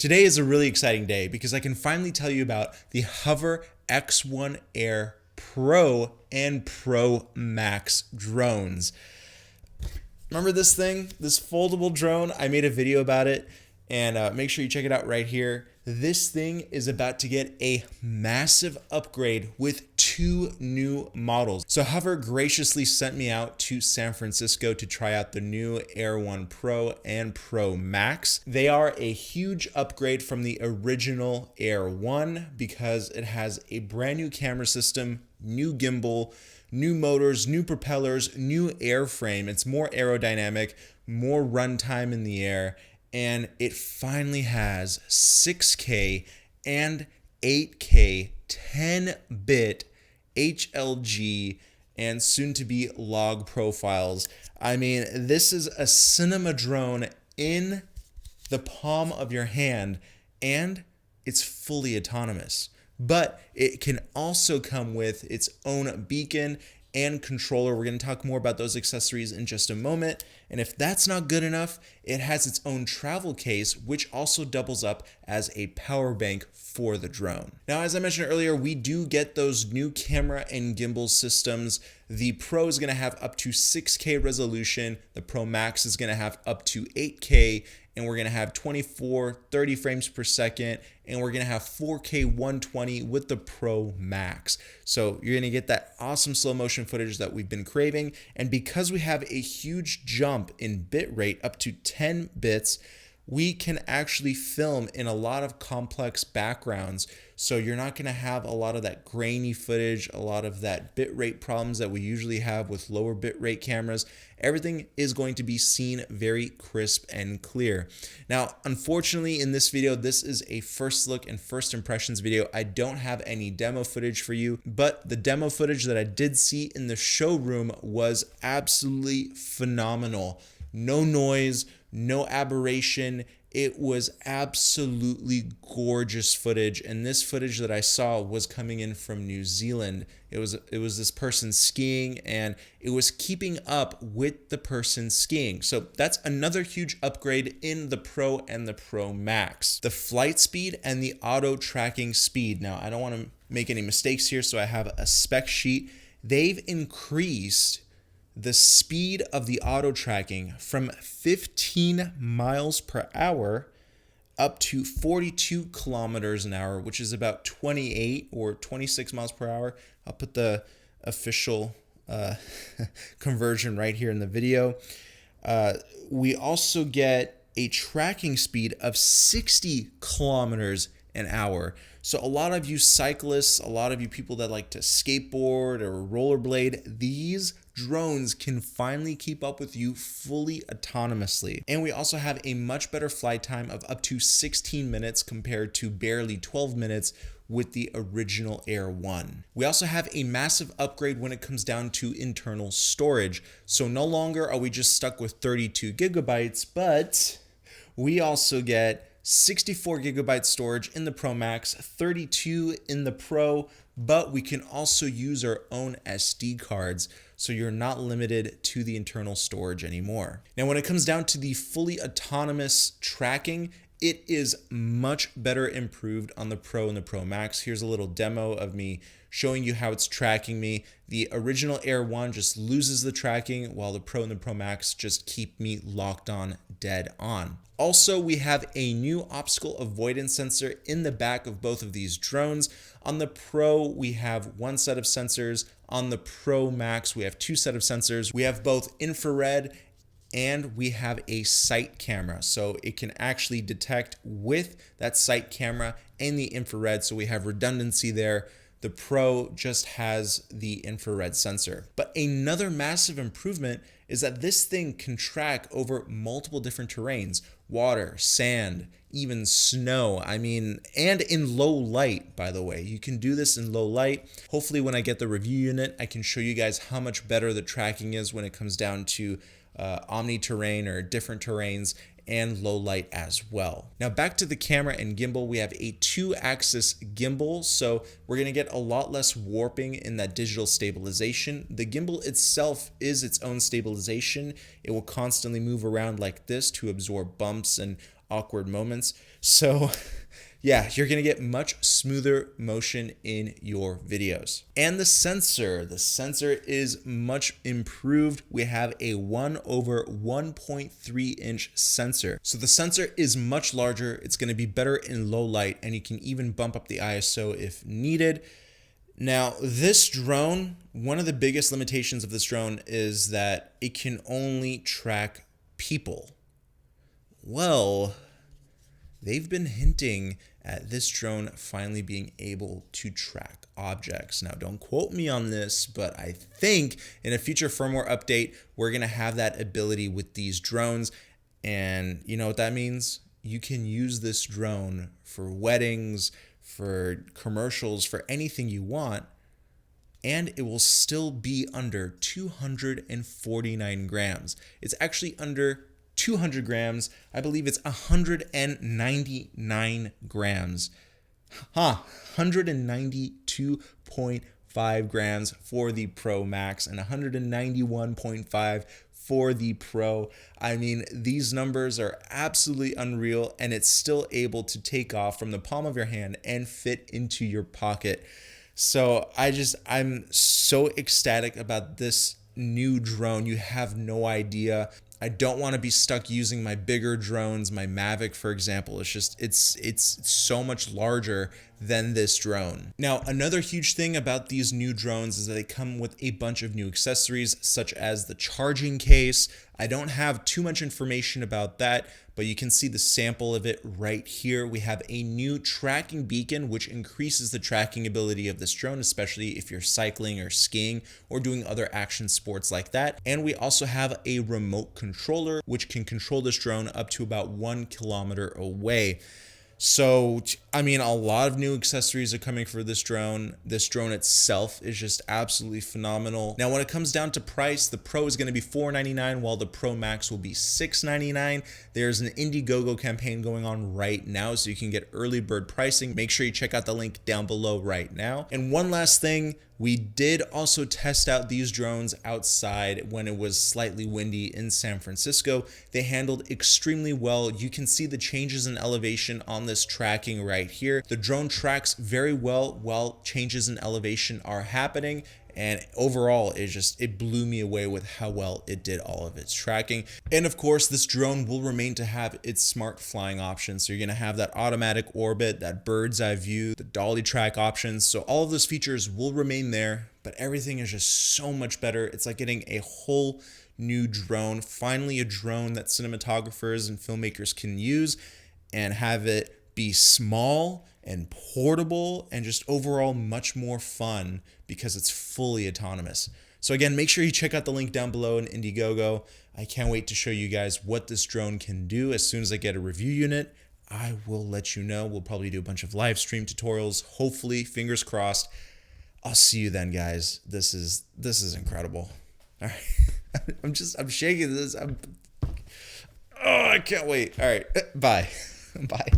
Today is a really exciting day because I can finally tell you about the Hover X1 Air Pro and Pro Max drones. Remember this thing, this foldable drone? I made a video about it, and make sure you check it out right here. This thing is about to get a massive upgrade with 2 new models. So Hover graciously sent me out to San Francisco to try out the new Air 1 Pro and Pro Max. They are a huge upgrade from the original Air 1 because it has a brand new camera system, new gimbal, new motors, new propellers, new airframe. It's more aerodynamic, more runtime in the air, and it finally has 6K and 8K 10-bit HLG and soon to be log profiles. I mean, this is a cinema drone in the palm of your hand, and it's fully autonomous. But it can also come with its own beacon and controller. We're going to talk more about those accessories in just a moment. And if that's not good enough, it has its own travel case, which also doubles up as a power bank for the drone. Now, as I mentioned earlier, we do get those new camera and gimbal systems. The Pro is going to have up to 6K resolution. The Pro Max is going to have up to 8K. And we're going to have 24, 30 frames per second, and we're going to have 4K 120 with the Pro Max. So you're going to get that awesome slow motion footage that we've been craving. And because we have a huge jump in bit rate up to 10 bits, we can actually film in a lot of complex backgrounds. So you're not going to have a lot of that grainy footage, a lot of that bit rate problems that we usually have with lower bit rate cameras. Everything is going to be seen very crisp and clear. Now, unfortunately, in this video, this is a first look and first impressions video. I don't have any demo footage for you, but the demo footage that I did see in the showroom was absolutely phenomenal. No noise, no aberration. It was absolutely gorgeous footage, and this footage that I saw was coming in from New Zealand. It was this person skiing, and it was keeping up with the person skiing. So that's another huge upgrade in the Pro and the Pro Max. The flight speed and the auto tracking speed. Now, I don't want to make any mistakes here, so I have a spec sheet. They've increased the speed of the auto tracking from 15 miles per hour up to 42 kilometers an hour, which is about 28 or 26 miles per hour. I'll put the official conversion right here in the video. We also get a tracking speed of 60 kilometers an hour. So a lot of you cyclists, a lot of you people that like to skateboard or rollerblade, these drones can finally keep up with you fully autonomously. And we also have a much better flight time of up to 16 minutes compared to barely 12 minutes with the original Air 1. We also have a massive upgrade when it comes down to internal storage. So no longer are we just stuck with 32 gigabytes, but we also get 64 gigabyte storage in the Pro Max, 32 in the Pro, but we can also use our own SD cards, so you're not limited to the internal storage anymore. Now, when it comes down to the fully autonomous tracking, it is much better improved on the Pro and the Pro Max. Here's a little demo of me showing you how it's tracking me. The original Air 1 just loses the tracking, while the Pro and the Pro Max just keep me locked on, dead on. Also, we have a new obstacle avoidance sensor in the back of both of these drones. On the Pro, we have one set of sensors. On the Pro Max, we have 2 sets of sensors. We have both infrared and we have a sight camera, so it can actually detect with that sight camera and the infrared, so we have redundancy there. The Pro just has the infrared sensor. But another massive improvement is that this thing can track over multiple different terrains: water, sand, even snow. I mean, and in low light, by the way. You can do this in low light. Hopefully when I get the review unit, I can show you guys how much better the tracking is when it comes down to omni-terrain or different terrains, and low light as well. Now back to the camera and gimbal, we have a 2-axis gimbal, so we're gonna get a lot less warping in that digital stabilization. The gimbal itself is its own stabilization. It will constantly move around like this to absorb bumps and awkward moments. So yeah, you're going to get much smoother motion in your videos. And the sensor is much improved. We have a 1/1.3 inch sensor. So the sensor is much larger. It's going to be better in low light, and you can even bump up the ISO if needed. Now, this drone, one of the biggest limitations of this drone is that it can only track people. Well, they've been hinting at this drone finally being able to track objects. Now, don't quote me on this, but I think in a future firmware update, we're going to have that ability with these drones. And you know what that means? You can use this drone for weddings, for commercials, for anything you want, and it will still be under 249 grams. It's actually under 200 grams. I believe it's 199 grams. 192.5 grams for the Pro Max and 191.5 for the Pro. I mean, these numbers are absolutely unreal, and it's still able to take off from the palm of your hand and fit into your pocket. So I'm so ecstatic about this new drone. You have no idea. I don't want to be stuck using my bigger drones, my Mavic, for example. It's so much larger than this drone. Now, another huge thing about these new drones is that they come with a bunch of new accessories, such as the charging case. I don't have too much information about that, but you can see the sample of it right here. We have a new tracking beacon, which increases the tracking ability of this drone, especially if you're cycling or skiing or doing other action sports like that. And we also have a remote controller, which can control this drone up to about 1 kilometer away. So, I mean, a lot of new accessories are coming for this drone. This drone itself is just absolutely phenomenal. Now, when it comes down to price, the Pro is going to be $499, while the Pro Max will be $699. There's an Indiegogo campaign going on right now, so you can get early bird pricing. Make sure you check out the link down below right now. And one last thing, we did also test out these drones outside when it was slightly windy in San Francisco. They handled extremely well. You can see the changes in elevation on this tracking right here. The drone tracks very well while changes in elevation are happening. And overall, it blew me away with how well it did all of its tracking. And of course, this drone will remain to have its smart flying options. So you're gonna have that automatic orbit, that bird's eye view, the dolly track options. So all of those features will remain there, but everything is just so much better. It's like getting a whole new drone, finally a drone that cinematographers and filmmakers can use and have it be small and portable and just overall much more fun because it's fully autonomous. So again, make sure you check out the link down below in Indiegogo. I can't wait to show you guys what this drone can do. As soon as I get a review unit, I will let you know. We'll probably do a bunch of live stream tutorials, hopefully, fingers crossed. I'll see you then, guys. This is incredible. All right. I'm shaking this. I can't wait. All right. Bye. Bye.